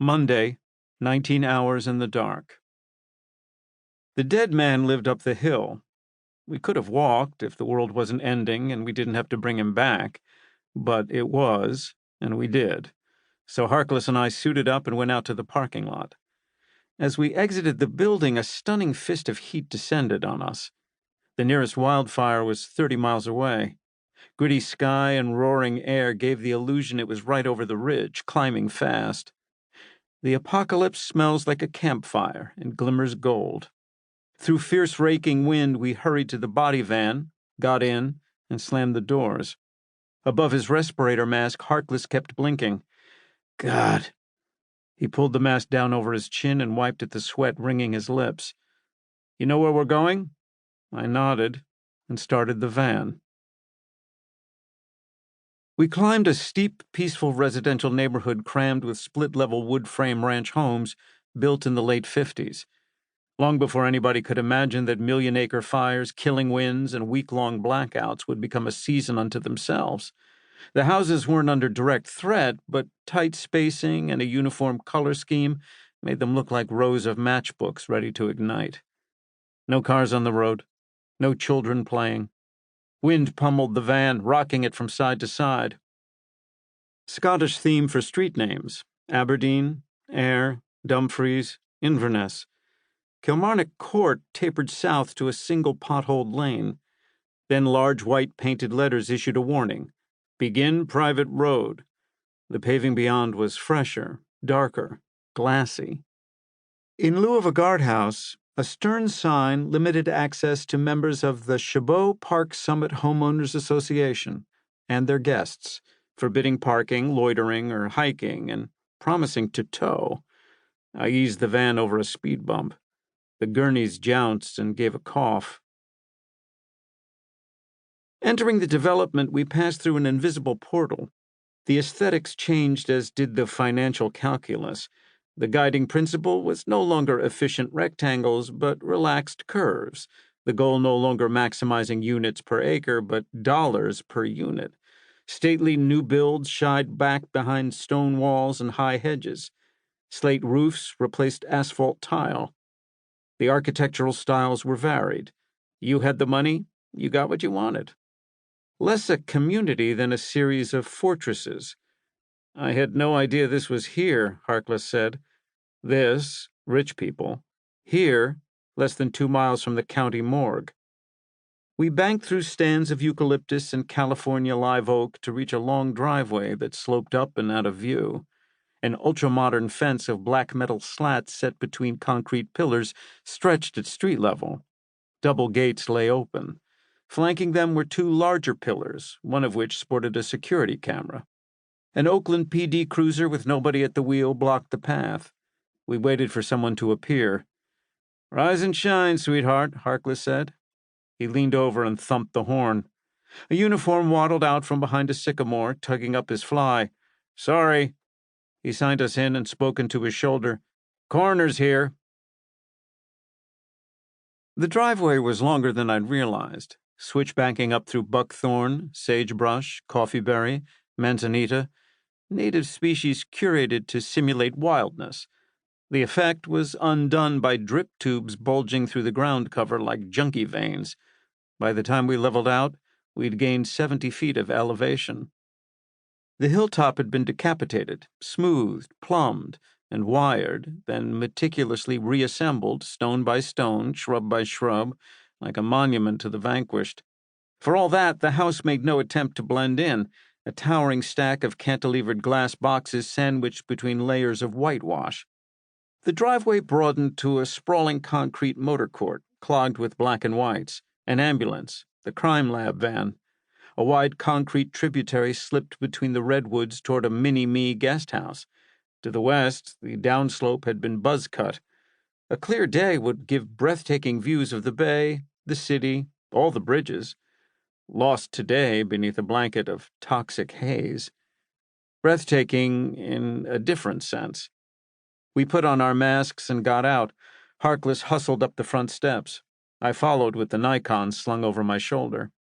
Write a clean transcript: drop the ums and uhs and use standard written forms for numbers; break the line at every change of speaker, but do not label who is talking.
Monday, 19 hours in the dark. The dead man lived up the hill. We could have walked if the world wasn't ending and we didn't have to bring him back, but it was, and we did. So Harkless and I suited up and went out to the parking lot. As we exited the building, a stunning fist of heat descended on us. The nearest wildfire was 30 miles away. Gritty sky and roaring air gave the illusion it was right over the ridge, climbing fast. The apocalypse smells like a campfire and glimmers gold. Through fierce raking wind, we hurried to the body van, got in, and slammed the doors. Above his respirator mask, Harkless kept blinking. God. He pulled the mask down over his chin and wiped at the sweat wringing his lips. You know where we're going? I nodded and started the van. We climbed a steep, peaceful residential neighborhood crammed with split-level wood-frame ranch homes built in the late 50s. Long before anybody could imagine that million-acre fires, killing winds, and week-long blackouts would become a season unto themselves. The houses weren't under direct threat, but tight spacing and a uniform color scheme made them look like rows of matchbooks ready to ignite. No cars on the road, no children playing. Wind pummeled the van, rocking it from side to side. Scottish theme for street names: Aberdeen, Ayr, Dumfries, Inverness. Kilmarnock Court tapered south to a single potholed lane. Then large white painted letters issued a warning: Begin private road. The paving beyond was fresher, darker, glassy. In lieu of a guardhouse, a stern sign limited access to members of the Chabot Park Summit Homeowners Association and their guests, forbidding parking, loitering, or hiking, and promising to tow. I eased the van over a speed bump. The gurneys jounced and gave a cough. Entering the development, we passed through an invisible portal. The aesthetics changed, as did the financial calculus. The guiding principle was no longer efficient rectangles, but relaxed curves, the goal no longer maximizing units per acre, but dollars per unit. Stately new builds shied back behind stone walls and high hedges. Slate roofs replaced asphalt tile. The architectural styles were varied. You had the money, you got what you wanted. Less a community than a series of fortresses. I had no idea this was here, Harkless said. This, rich people. Here, less than 2 miles from the county morgue. We banked through stands of eucalyptus and California live oak to reach a long driveway that sloped up and out of view. An ultra-modern fence of black metal slats set between concrete pillars stretched at street level. Double gates lay open. Flanking them were 2 larger pillars, one of which sported a security camera. An Oakland PD cruiser with nobody at the wheel blocked the path. We waited for someone to appear. Rise and shine, sweetheart, Harkless said. He leaned over and thumped the horn. A uniform waddled out from behind a sycamore, tugging up his fly. Sorry. He signed us in and spoke into his shoulder. Coroner's here. The driveway was longer than I'd realized, switchbacking up through buckthorn, sagebrush, coffeeberry, manzanita, native species curated to simulate wildness. The effect was undone by drip tubes bulging through the ground cover like junkie veins. By the time we leveled out, we'd gained 70 feet of elevation. The hilltop had been decapitated, smoothed, plumbed, and wired, then meticulously reassembled, stone by stone, shrub by shrub, like a monument to the vanquished. For all that, the house made no attempt to blend in, a towering stack of cantilevered glass boxes sandwiched between layers of whitewash. The driveway broadened to a sprawling concrete motor court, clogged with black and whites, an ambulance, the crime lab van. A wide concrete tributary slipped between the redwoods toward a mini-me guest house. To the west, the downslope had been buzz-cut. A clear day would give breathtaking views of the bay, the city, all the bridges. Lost today beneath a blanket of toxic haze. Breathtaking in a different sense. We put on our masks and got out. Harkless hustled up the front steps. I followed with the Nikon slung over my shoulder.